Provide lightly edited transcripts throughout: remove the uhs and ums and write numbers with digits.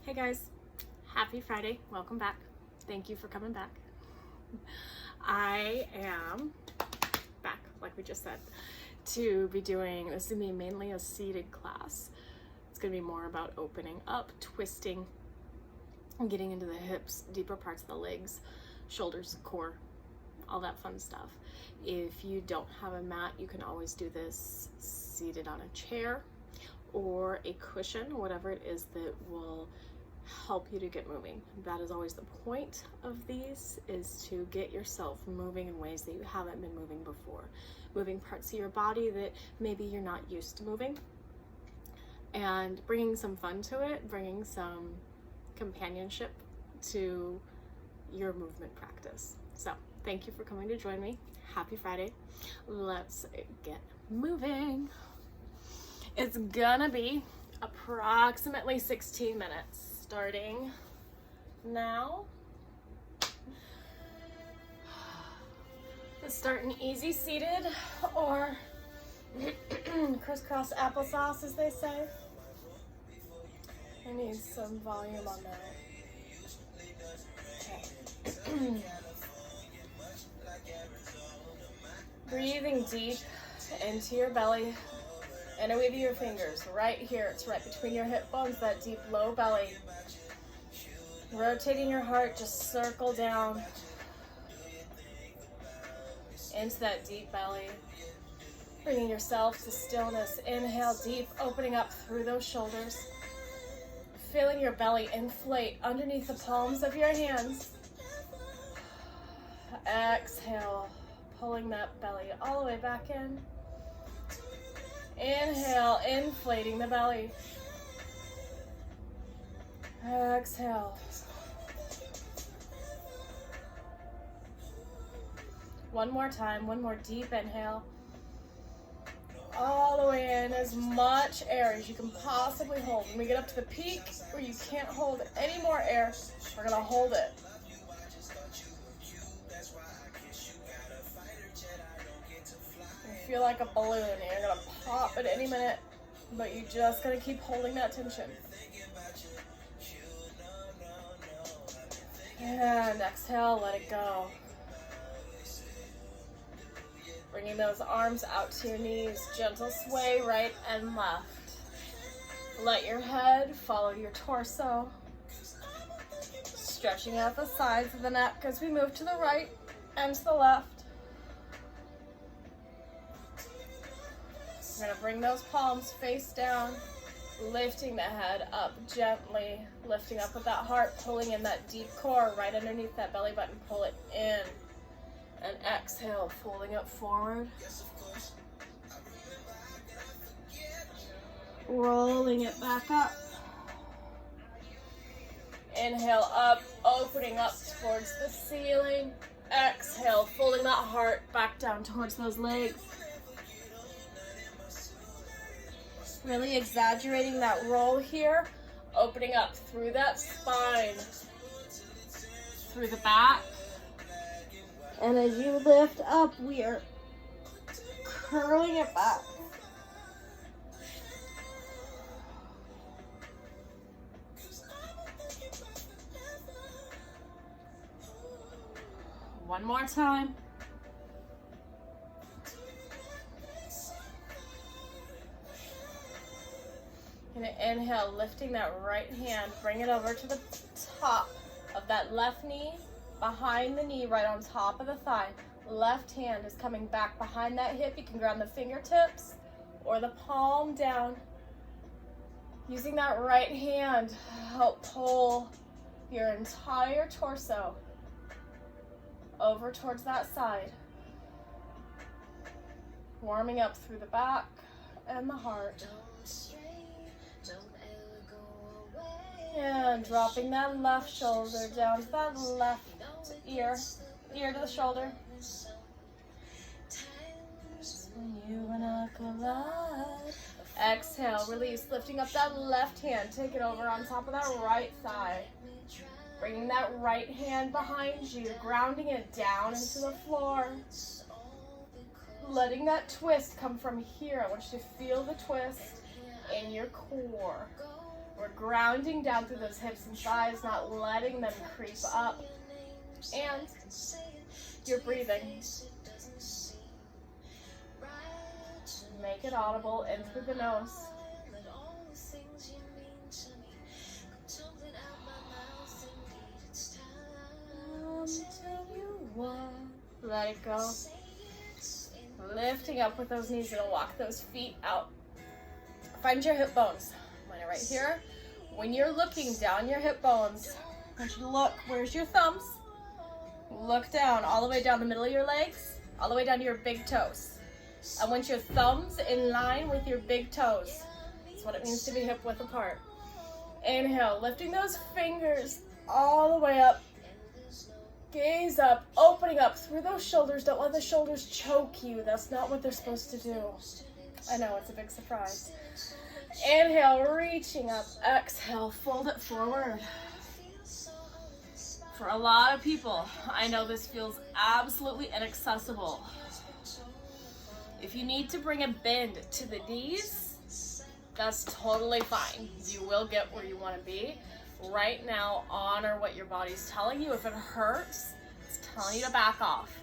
Hey guys, happy Friday. Welcome back. Thank you for coming back. I am back, like we just said, to be doing, this is going to be mainly a seated class. It's going to be more about opening up, twisting, and getting into the hips, deeper parts of the legs, shoulders, core, all that fun stuff. If you don't have a mat, you can always do this seated on a chair or a cushion, whatever it is that will help you to get moving. That is always the point of these, is to get yourself moving in ways that you haven't been moving before. Moving parts of your body that maybe you're not used to moving, and bringing some fun to it, bringing some companionship to your movement practice. So thank you for coming to join me. Happy Friday. Let's get moving. It's gonna be approximately 16 minutes starting now. Let's start an easy seated or crisscross applesauce, as they say. I need some volume on that. Okay. Breathing deep into your belly. Interweave your fingers right here. It's right between your hip bones, that deep low belly. Rotating your heart, just circle down into that deep belly. Bringing yourself to stillness. Inhale deep, opening up through those shoulders. Feeling your belly inflate underneath the palms of your hands. Exhale, pulling that belly all the way back in. Inhale, inflating the belly. Exhale. One more time, one more deep inhale. All the way in, as much air as you can possibly hold. When we get up to the peak where you can't hold any more air, we're gonna hold it. You feel like a balloon. You're gonna pop at any minute, but you just gotta keep holding that tension. And exhale, let it go. Bringing those arms out to your knees, gentle sway right and left. Let your head follow your torso, stretching out the sides of the neck as we move to the right and to the left. We're going to bring those palms face down, lifting the head up gently, lifting up with that heart, pulling in that deep core right underneath that belly button. Pull it in. And exhale, folding up forward. Rolling it back up. Inhale up, opening up towards the ceiling. Exhale, folding that heart back down towards those legs. Really exaggerating that roll here, opening up through that spine, through the back. And as you lift up, we are curling it back. One more time. Gonna inhale, lifting that right hand, bring it over to the top of that left knee, behind the knee, right on top of the thigh. Left hand is coming back behind that hip. You can ground the fingertips or the palm down. Using that right hand to help pull your entire torso over towards that side. Warming up through the back and the heart. And dropping that left shoulder down to that left ear to the shoulder. You and I collide. Exhale, release, lifting up that left hand, take it over on top of that right thigh. Bringing that right hand behind you, grounding it down into the floor. Letting that twist come from here. I want you to feel the twist in your core. We're grounding down through those hips and thighs, not letting them creep up. And you're breathing. Make it audible in through the nose. Let it go. Lifting up with those knees. You're gonna walk those feet out. Find your hip bones. Mine are right here. When you're looking down your hip bones, I want you to look. Where's your thumbs? Look down, all the way down the middle of your legs, all the way down to your big toes. I want your thumbs in line with your big toes. That's what it means to be hip width apart. Inhale, lifting those fingers all the way up. Gaze up, opening up through those shoulders. Don't let the shoulders choke you. That's not what they're supposed to do. I know, it's a big surprise. Inhale, reaching up. Exhale, fold it forward. For a lot of people, I know this feels absolutely inaccessible. If you need to bring a bend to the knees, that's totally fine. You will get where you want to be. Right now, honor what your body's telling you. If it hurts, it's telling you to back off.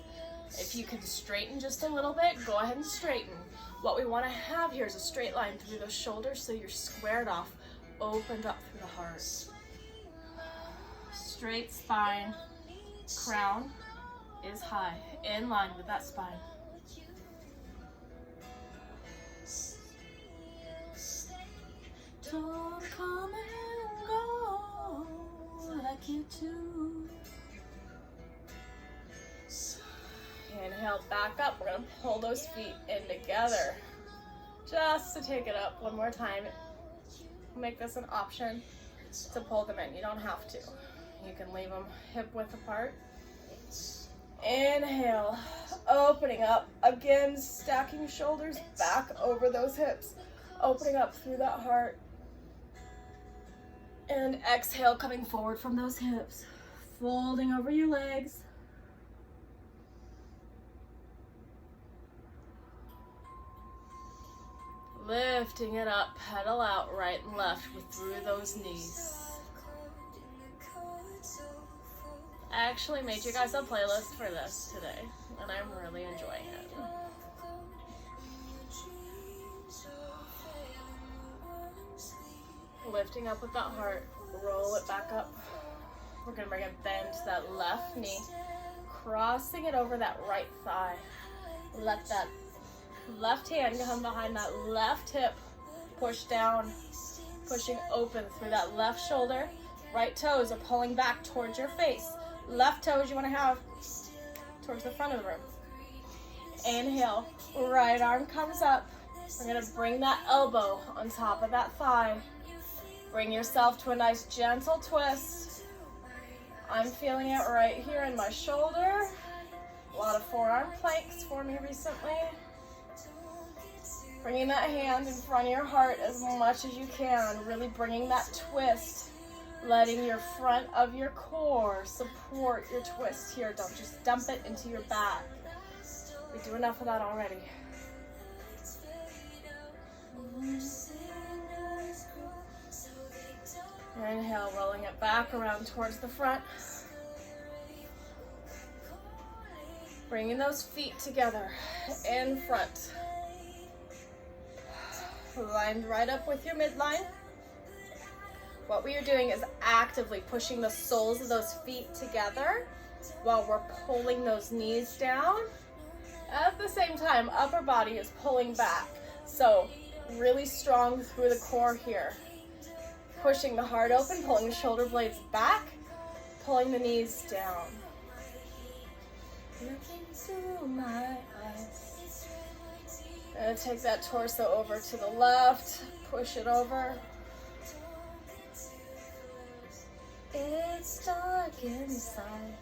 If you can straighten just a little bit, go ahead and straighten. What we want to have here is a straight line through those shoulders so you're squared off, opened up through the heart. Straight spine, crown is high, in line with that spine. Don't come and go like you do. Inhale, back up. We're gonna pull those feet in together. Just to take it up one more time. Make this an option to pull them in. You don't have to. You can leave them hip width apart. Inhale, opening up. Again, stacking shoulders back over those hips. Opening up through that heart. And exhale, coming forward from those hips. Folding over your legs. Lifting it up, pedal out right and left through those knees. I actually made you guys a playlist for this today, and I'm really enjoying it. Lifting up with that heart, roll it back up. We're gonna bring a bend to that left knee, crossing it over that right thigh. Let that left hand come behind that left hip, push down, pushing open through that left shoulder. Right toes are pulling back towards your face. Left toes you want to have towards the front of the room. Inhale, right arm comes up. We're going to bring that elbow on top of that thigh. Bring yourself to a nice gentle twist. I'm feeling it right here in my shoulder. A lot of forearm planks for me recently. Bringing that hand in front of your heart as much as you can. Really bringing that twist. Letting your front of your core support your twist here. Don't just dump it into your back. We do enough of that already. Inhale, rolling it back around towards the front. Bringing those feet together in front. Lined right up with your midline. What we are doing is actively pushing the soles of those feet together while we're pulling those knees down. At the same time, upper body is pulling back. So really strong through the core here. Pushing the heart open, pulling the shoulder blades back, pulling the knees down. Looking through my eyes. Gonna take that torso over to the left, push it over. It's dark inside.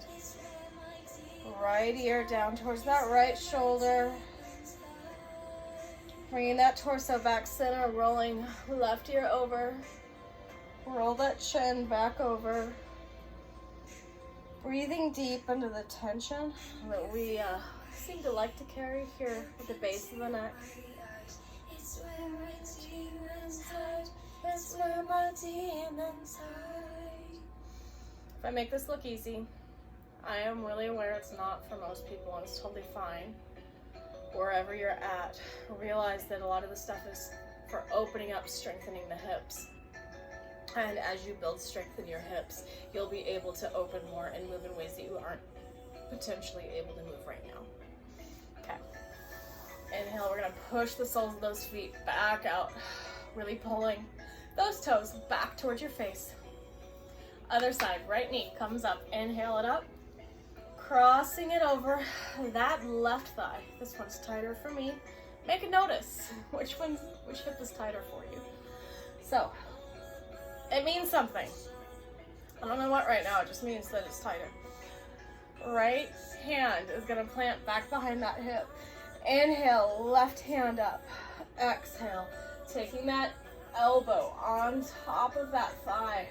Right ear down towards that right shoulder. Bringing that torso back center, rolling left ear over. Roll that chin back over. Breathing deep into the tension that we seem to like to carry here at the base of the neck. is where my demons hide. If I make this look easy, I am really aware it's not for most people, and it's totally fine. Wherever you're at, realize that a lot of the stuff is for opening up, strengthening the hips. And as you build strength in your hips, you'll be able to open more and move in ways that you aren't potentially able to move right now. Okay. Inhale, we're gonna push the soles of those feet back out, really pulling those toes back towards your face. Other side, right knee comes up. Inhale it up, crossing it over that left thigh. This one's tighter for me. Make a notice which hip is tighter for you. So, it means something. I don't know what right now, it just means that it's tighter. Right hand is gonna plant back behind that hip. Inhale, left hand up. Exhale, taking that elbow on top of that thigh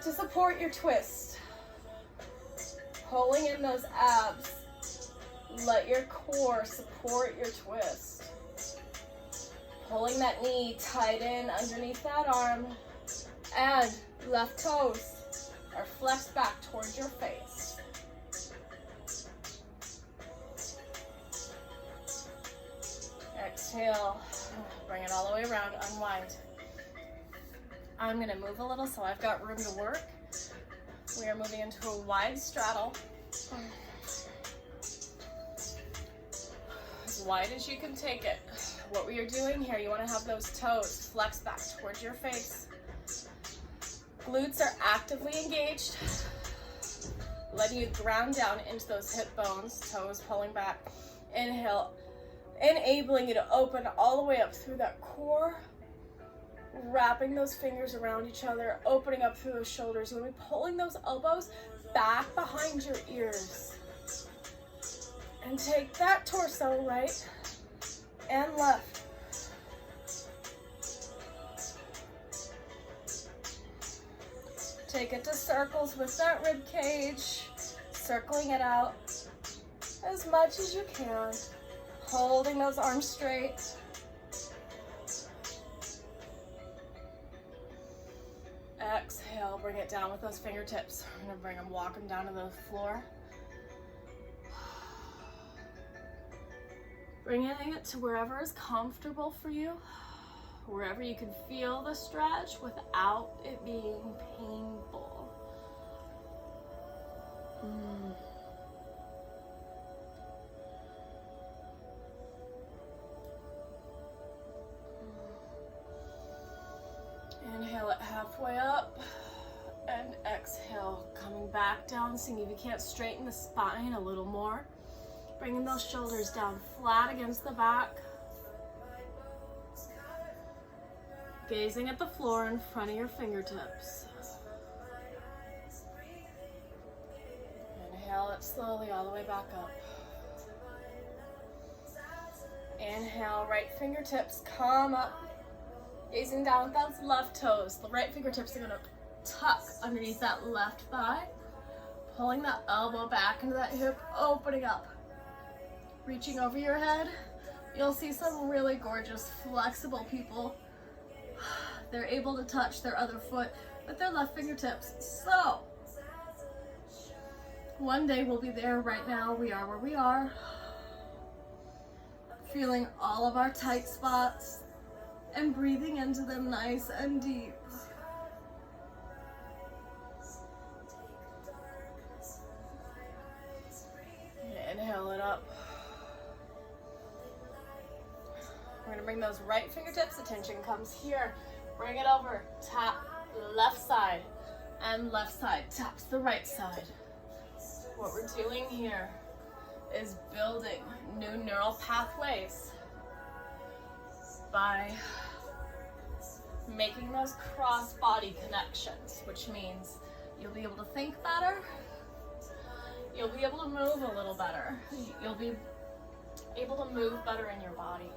to support your twist. Pulling in those abs. Let your core support your twist. Pulling that knee tight in underneath that arm. And left toes are flexed back towards your face. Exhale. Bring it all the way around. Unwind. I'm going to move a little so I've got room to work. We are moving into a wide straddle. As wide as you can take it. What we are doing here, you want to have those toes flex back towards your face. Glutes are actively engaged, letting you ground down into those hip bones, toes pulling back. Inhale, enabling you to open all the way up through that core, wrapping those fingers around each other, opening up through those shoulders. You'll be pulling those elbows back behind your ears. And take that torso right and left. Take it to circles with that rib cage, circling it out as much as you can, holding those arms straight. Exhale, bring it down with those fingertips. We're gonna walk them down to the floor. Bringing it to wherever is comfortable for you, wherever you can feel the stretch without it being painful. Inhale it halfway up and exhale, coming back down, seeing if you can't straighten the spine a little more. Bringing those shoulders down flat against the back. Gazing at the floor in front of your fingertips. Inhale it slowly all the way back up. Inhale, right fingertips come up. Gazing down with those left toes. The right fingertips are going to tuck underneath that left thigh. Pulling that elbow back into that hip, opening up. Reaching over your head. You'll see some really gorgeous, flexible people. They're able to touch their other foot with their left fingertips. So, one day we'll be there. Right now, we are where we are. Feeling all of our tight spots and breathing into them nice and deep. Inhale it up. We're gonna bring those right fingertips, attention comes here. Bring it over, tap left side, and left side taps the right side. What we're doing here is building new neural pathways by making those cross-body connections, which means you'll be able to think better, you'll be able to move a little better, you'll be able to move better in your body.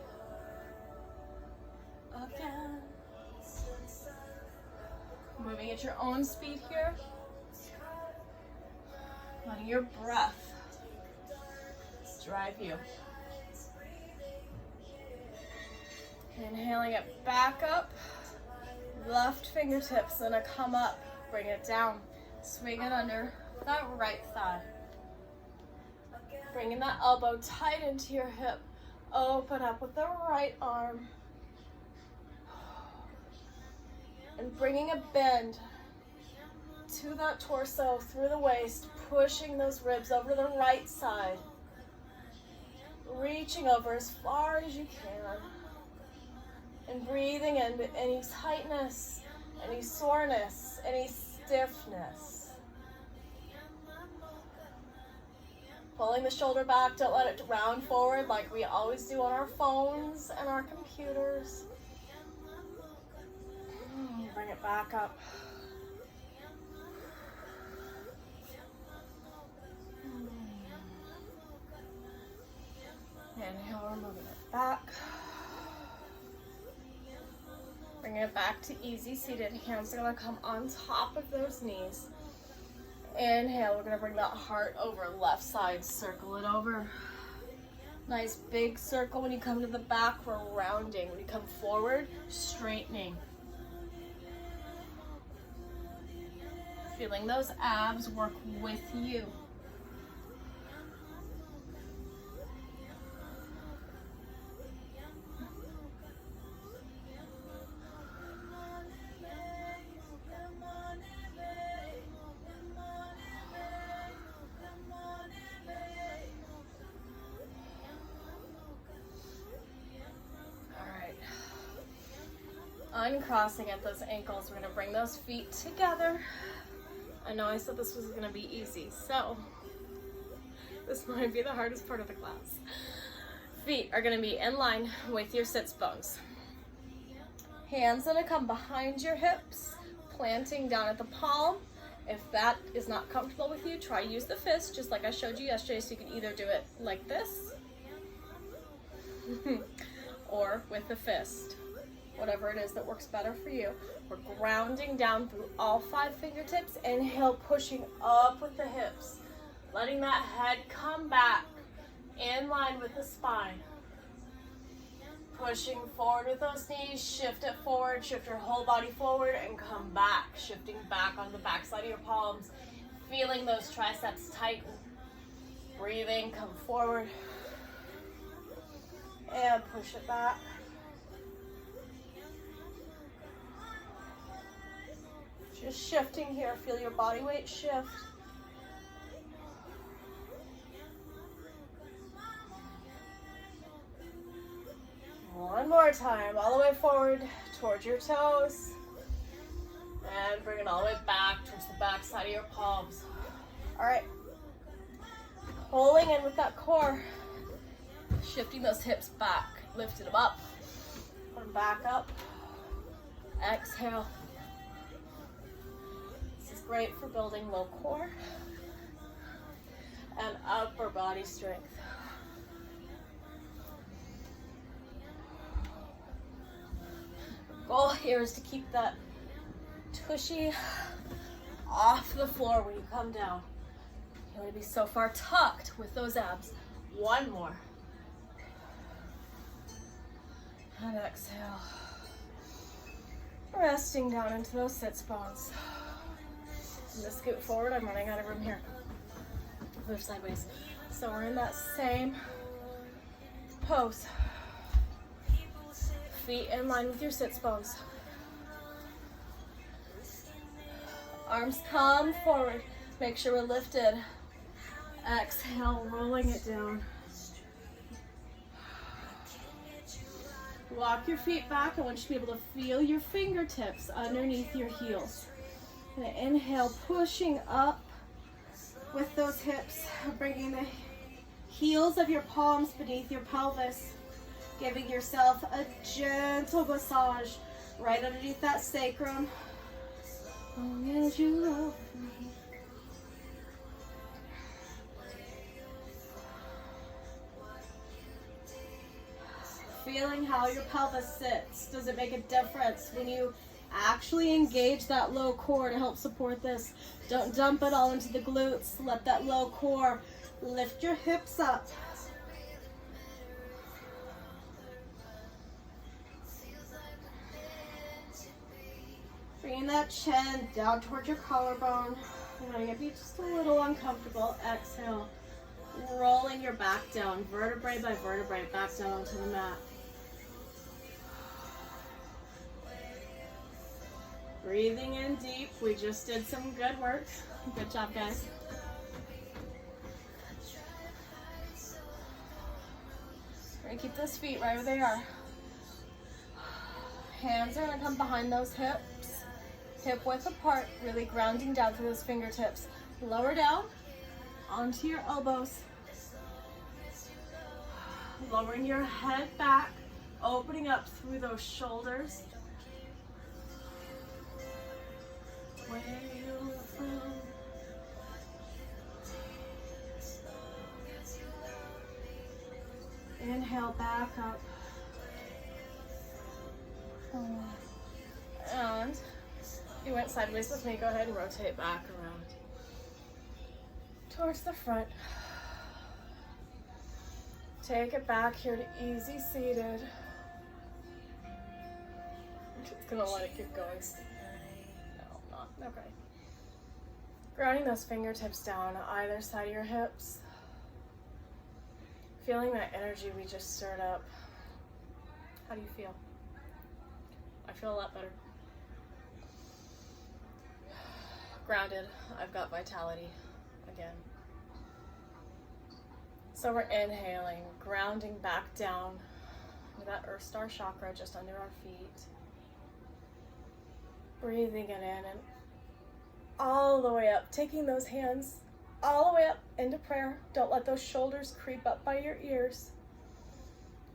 Again. Moving at your own speed here. Letting your breath drive you. Inhaling it back up. Left fingertips, then I come up, bring it down. Swing it under that right thigh. Bringing that elbow tight into your hip. Open up with the right arm. And bringing a bend to that torso through the waist, pushing those ribs over to the right side. Reaching over as far as you can. And breathing into any tightness, any soreness, any stiffness. Pulling the shoulder back, don't let it round forward like we always do on our phones and our computers. Bring it back up. Inhale, we're moving it back. Bring it back to easy seated. Hands are going to come on top of those knees. Inhale, we're going to bring that heart over left side. Circle it over. Nice big circle. When you come to the back, we're rounding. When you come forward, straightening. Feeling those abs work with you. Uncrossing at those ankles. We're going to bring those feet together. I know I said this was going to be easy, so this might be the hardest part of the class. Feet are going to be in line with your sits bones. Hands going to come behind your hips, planting down at the palm. If that is not comfortable with you, try use the fist, just like I showed you yesterday, so you can either do it like this or with the fist. Whatever it is that works better for you. We're grounding down through all 5 fingertips. Inhale, pushing up with the hips. Letting that head come back in line with the spine. Pushing forward with those knees. Shift it forward. Shift your whole body forward and come back. Shifting back on the back side of your palms. Feeling those triceps tighten. Breathing, come forward. And push it back. Just shifting here, feel your body weight shift. One more time, all the way forward towards your toes. And bring it all the way back towards the back side of your palms. All right. Pulling in with that core. Shifting those hips back. Lifting them up. Put them back up. Exhale. Great for building low core and upper body strength. The goal here is to keep that tushy off the floor when you come down. You want to be so far tucked with those abs. One more. And exhale. Resting down into those sits bones. I'm going to scoot forward. I'm running out of room here. Move sideways. So we're in that same pose. Feet in line with your sits bones. Arms come forward. Make sure we're lifted. Exhale, rolling it down. Walk your feet back. I want you to be able to feel your fingertips underneath your heels. And inhale, pushing up with those hips, bringing the heels of your palms beneath your pelvis, giving yourself a gentle massage right underneath that sacrum. As long as you love me. Feeling how your pelvis sits. Does it make a difference when you actually engage that low core to help support this? Don't dump it all into the glutes. Let that low core lift your hips up. Bringing that chin down towards your collarbone. You're going to be just a little uncomfortable. Exhale. Rolling your back down, vertebrae by vertebrae, back down onto the mat. Breathing in deep. We just did some good work. Good job, guys. We're going to keep those feet right where they are. Hands are going to come behind those hips. Hip width apart, really grounding down through those fingertips. Lower down onto your elbows. Lowering your head back, opening up through those shoulders. Where you're from. Inhale back up. And you went sideways with me. Go ahead and rotate back around towards the front. Take it back here to easy seated. I'm just gonna let it keep going. No, not okay. Grounding those fingertips down either side of your hips. Feeling that energy we just stirred up. How do you feel? I feel a lot better. Grounded. I've got vitality again. So we're inhaling, grounding back down to that Earth Star chakra just under our feet. Breathing it in and all the way up, taking those hands all the way up into prayer. Don't let those shoulders creep up by your ears.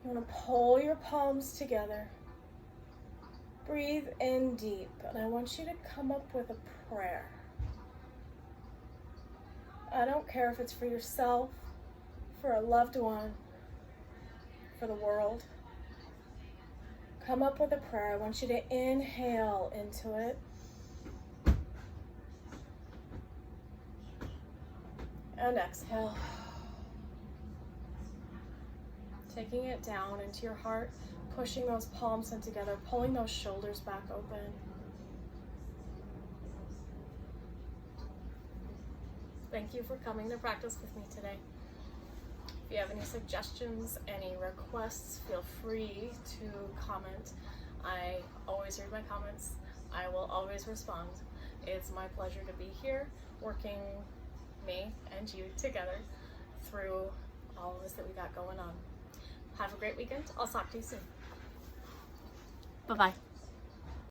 You want to pull your palms together. Breathe in deep, and I want you to come up with a prayer. I don't care if it's for yourself, for a loved one, for the world. Come up with a prayer. I want you to inhale into it. And exhale. Taking it down into your heart, pushing those palms in together, pulling those shoulders back open. Thank you for coming to practice with me today. If you have any suggestions, any requests, feel free to comment. I always read my comments. I will always respond. It's my pleasure to be here working me and you together through all of this that we got going on. Have a great weekend. I'll talk to you soon. Bye-bye.